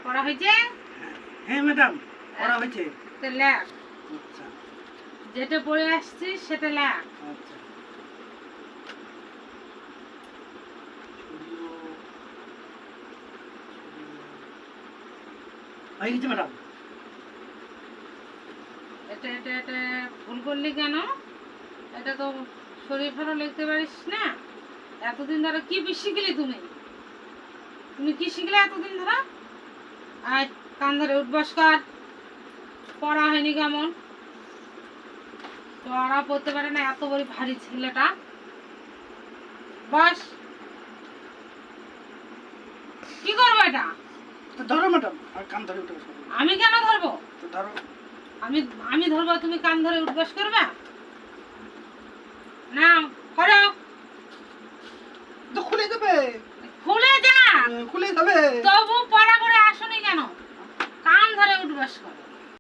পড়া হয়েছে? হ্যাঁ ম্যাডাম, পড়া হয়েছে। তো লেখ, আচ্ছা যেটা পড়ে আসছিস সেটা লেখ। আচ্ছা। হয়ে গেছে ম্যাডাম। এটা এটা এটা ভুল করলি কেন? এটা তো শরীর খারাপ লিখতে পারিস না। এতদিন ধরে কি শিখলি তুমি? তুমি কি শিখলে এতদিন ধরে? আজ কান ধরে উঠবাস কর। পড়া হয়নি কেমন? পড়া পড়তে পারে না, এত বড় ভারী ছেলেটা। বস। কি করবো এটা? তো ধরো ম্যাডাম, আর কান ধরে উঠে বসো। আমি কেন ধরবো? তো ধরো। আমি আমি ধরবো, তুমি কান ধরে উঠবাস করবে না? করো। তো খুলে যাবে, খুলে যা। খুলে যাবে। তবু